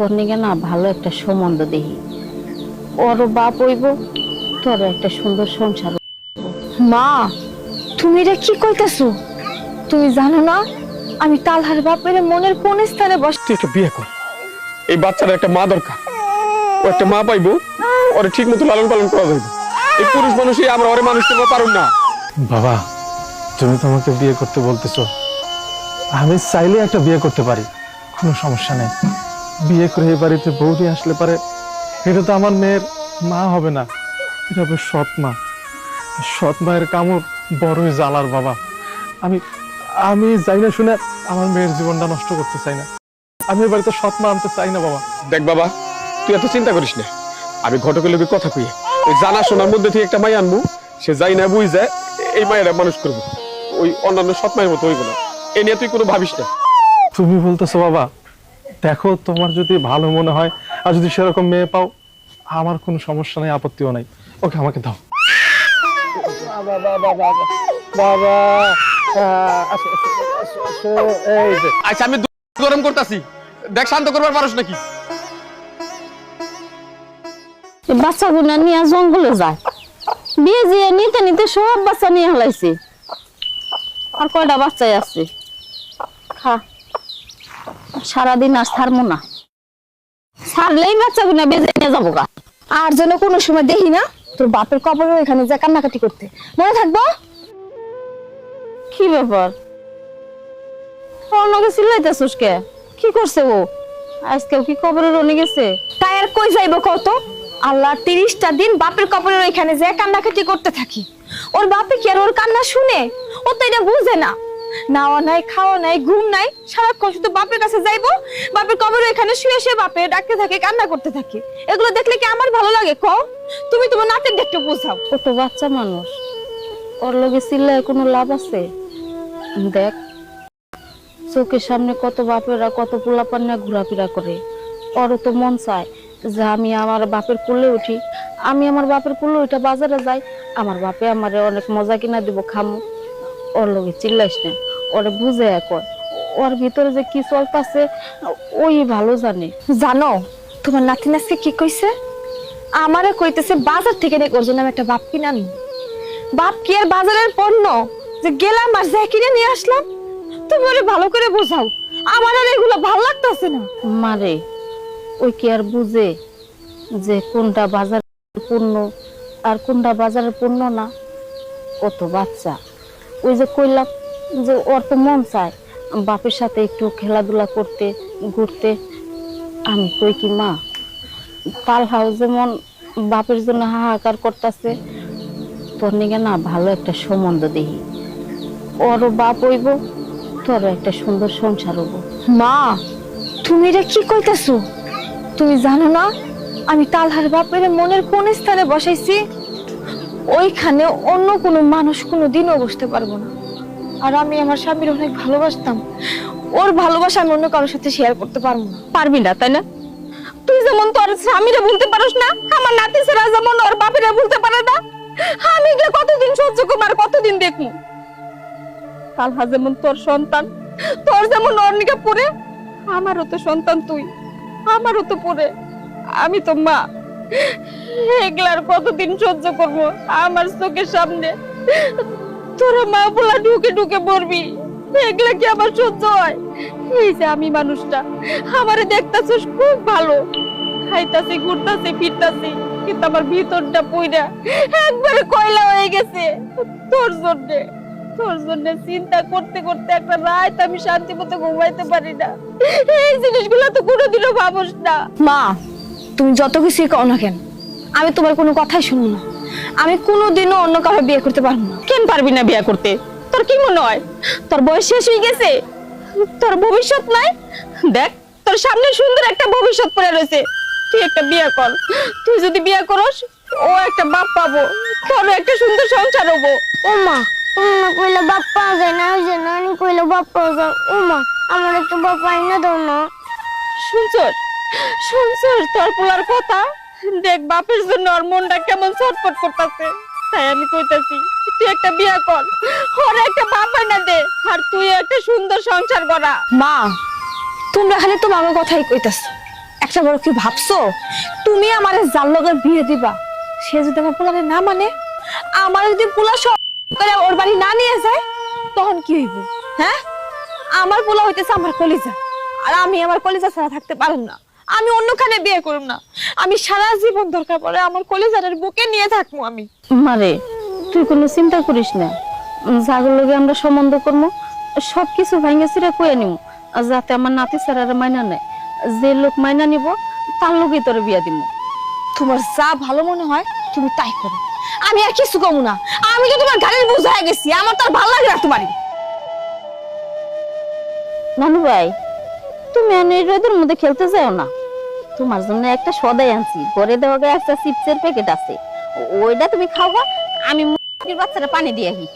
তোর নিকে না ভালো একটা সম্বন্ধ দেখি, ওরও বাপ হইব, তোর একটা সুন্দর সংসার। মা, তুমি এটা কি কইতাছো? তুমি জানো না আমি তালহার বাপের মনের কোন স্থানে বস। তুই একটা বিয়ে কর, এই বাচ্চার একটা মা দরকার, ও একটা মা পাইবো, ওরে ঠিক মতো লালন পালন করা যাইব। এই পুরুষ মানুষই আমরা ওরে মানুষ করতে পারুম না। বাবা, তুমি তো আমাকে বিয়ে করতে বলতেছো, আমি চাইলে একটা বিয়ে করতে পারি, কোনো সমস্যা নেই। বিয়ে করে এই বাড়িতে বৌদি আসলে পারে, এটা তো আমার মেয়ের মা হবে না, এটা হবে সৎ মা। সৎ মায়ের কামড় বড়ই জ্বালার বাবা। আমি আমি যাই না শুনে আমার মেয়ের জীবনটা নষ্ট করতে চাই না। আমি এ বাড়িতে সৎ মা আনতে চাই না বাবা। দেখ বাবা, তুই এত চিন্তা করিস না, আমি ঘটকের লোকের কথা কইয়ে ওই জানা শোনার মধ্যে থেকে একটা মাই আনবো, সে যাই না বুঝ যায় এই মায়েরা মানুষ করবো, ওই অন্যান্য সৎ মায়ের মতো হইব না। এ নিয়ে তুই কোনো ভাবিস না। তুমি বলতেছো বাবা, দেখো তোমার যদি ভালো মনে হয় আর যদি সেরকম মেয়ে পাও, আমার কোনো সমস্যা নেই, আপত্তিও নাই। ওকে আমাকে দাও। আচ্ছা আমি গরম করতেছি, দেখ শান্ত করবার পারস নাকি। বাচ্চা গুনা নিয়ে জঙ্গলে যায়, বিয়ে দিয়ে নিতে নিতে সব বাচ্চা নিয়ে হলাইছে, আর কয়টা বাচ্চাই আছে। খা, সারাদিন আর ছাড়বো না, ছাড়লেই বাচ্চা গুনা বেজে নিয়ে যাবো গা। আর যেন কোনো সময় দেখি না তোর বাপের কবরের এখানে যা কান্নাকাটি করতে, মনে থাকবো? কি ব্যাপার, অন্যকে চিল্লাইতেছিস কে? কি করছে ও? আজকেও কি কবরে রনে গেছে? তাই আর কই যাইব কত? আল্লাহ 30টা দিন বাপের কবরের ওইখানে যে কান্নাকাটি করতে থাকি, ওর বাপে কি আর ওর কান্না শুনে? ও তো এটা বুঝে না, নাওয়া নাই, খাওয়া নাই, ঘুম নাই, সারাক্ষণ শুধু বাপের কাছে যাইবো, বাপের কবরের এখানে শুয়ে শুয়ে বাপে ডাকতে থাকে, কান্না করতে থাকে। এগুলো দেখলে কি আমার ভালো লাগে? কও, তুমি তোমার নাটের দেখতে বোঝাও। ছোট বাচ্চা মানুষ, ওর লগে চিল্লায় কোনো লাভ আছে? দেখ, চোখের সামনে কত বাপেরা কত পোলাপান নিয়ে ঘোরাফেরা করে, ওরও তো মন চায় যে আমি আমার বাপের কোলে উঠি, আমি আমার বাপের কোলে উঠে বাজারে যাই, আমার বাপে আমারে অনেক মজা কিনা দিব, খামু। ওর লগে চিল্লাইস না, ওরে বুঝে কর, ওর ভিতরে যে কি চলতেছে ওই ভালো জানে। জানো তোমার নাতি নাচকে কি কইছে? আমারে কইতেছে বাজার থেকে রে ওর জন্য আমি একটা বাপ কিনে আনি। বাপ কি আর বাজারের পণ্য যে গেলাম আর যা কিনে নিয়ে আসলাম? তুমি ওরে ভালো করে বোঝাও, আমার আর এগুলো ভালো লাগতেছে না। মারে, ওই কি আর বুঝে যে কোনটা বাজারের পণ্য আর কোনটা বাজারের পণ্য না? ও তো বাচ্চা, ওই যে কইলাম যে ওর তো মন চায় বাপের সাথে একটু খেলাধুলা করতে, ঘুরতে। আমি কই কি মা, তালহাও যেমন বাপের জন্য হাহাকার করতেছে, তোর নিকে না ভালো একটা সম্বন্ধ দেখি, ওরও বাপ হইব, তোরও একটা সুন্দর সংসার হবো। মা, তুমি এটা কি কইতাছো? তুমি জানো না আমি তালহার বাপের মনের কোন স্থানে বসাইছি? ওইখানে অন্য কোনো মানুষ কোনো দিনও বসতে পারবো না। আর আমি আমার স্বামীর অনেক ভালোবাসতাম, ওর ভালোবাসা আমি অন্য কারোর সাথে শেয়ার করতে পারবো না। পারবি না তাই না? তুই যেমন তোর স্বামীরে বলতে পারস না, আমার নাতি ছেড়া যেমন ওর বাপেরে বলতে পারে না, আমি এগুলো কতদিন সহ্য করবো আর কতদিন দেখবো? তালহা যেমন তোর সন্তান, তোর যেমন ওর নিকে পড়ে, আমারও তো সন্তান তুই, আমারও তো পড়ে। আমি তো মা, এগুলার কতদিন সহ্য করবো? আমার চোখের সামনে তোরা মা বলা ঢুকে ঢুকে পড়বি, এগুলা কি আমার সহ্য হয়? এই যে আমি মানুষটা, আমারে দেখতাছিস খুব ভালো, খাইতাছি, ঘুরতাছি, ফিরতাছি, কিন্তু আমার ভিতরটা পইরা একবারে কয়লা হয়ে গেছে তোর জন্যে। তোর জন্য চিন্তা করতে করতে একটা রাত আমি শান্তি মতো ঘুমাইতে পারি না। এই জিনিসগুলো তো কোনোদিনও ভাবস না। মা, তুমি যত কিছুই কও না কেন, আমি তোমার কোনো কথাই শুনবো না। আমি কোনোদিনও অন্য কাউকে বিয়ে করতে পারবো না। কেন পারবি না বিয়ে করতে? তোর কি মনে হয় তোর বয়স শেষ হয়ে গেছে? তোর ভবিষ্যৎ নাই? দেখ, তোর সামনে সুন্দর একটা ভবিষ্যৎ পড়ে রয়েছে, তুই একটা বিয়ে কর। তুই যদি বিয়ে করস, ও একটা বাপ পাবো, তোর একটা সুন্দর সংসার হবো। ও মা, না কইলে বাপ পাওয়া যায় না, ওই যে নানি কইলে বাপ পাওয়া যায়। ও মা, আমার একটু বাপ আইনা দাও না। শুনছস শুনছস তোর পোলার কথা? দেখ বাপের জন্য ওর মনটা কেমন ছটফট করতেছে। তাই আমি কইতাছি তুই একটা বিয়ে কর, ওর একটা বাপ আইনা দে, আর তুই একটা সুন্দর সংসার করা। মা, তোমরা খালি তোমার কথাই কইতাছো, এক একটা বড় কি ভাবছো তুমি আমার যার লগে বিয়ে দিবা সে যদি আমার পোলারে না মানে, আমার যদি পোলা সব করে ওর বাড়ি না নিয়ে যায় তখন কি হইব? হ্যাঁ, আমার পোলা হইতেছে আমার কলিজা, আর আমি আমার কলিজা ছাড়া থাকতে পারুম না। আমি অন্যখানে বিয়ে করুম না, আমি সারা জীবন দরকার পড়ে আমার কলিজারের বুকে নিয়ে থাকবো আমি। মারে তুই কোনো চিন্তা করিস না, যাগুর লগে আমরা সম্বন্ধ করবো সবকিছু ভাঙ্গে চিরা কয়ে নিব, যাতে আমার নাতি স্যারের মাইনা নেয়। যে লোক মাইনা নিব তার লোকই তোর বিয়া দিব। তোমার যা ভালো মনে হয় তুমি তাই করো, আমি আর কিছু কমু না। আমি তো তোমার গাড়ির বোঝা হয়ে গেছি, আমার তার ভালো লাগে না তোমারই। নানু ভাই, তুমি এই রোদের মধ্যে খেলতে যাও না, তোমার জন্য একটা সদাই আনছি, ঘরে দেওয়া একটা চিপসের প্যাকেট আছে, ওইটা তুমি খাওয়া, আমি মুরগির বাচ্চাটা পানি দিয়ে আসি।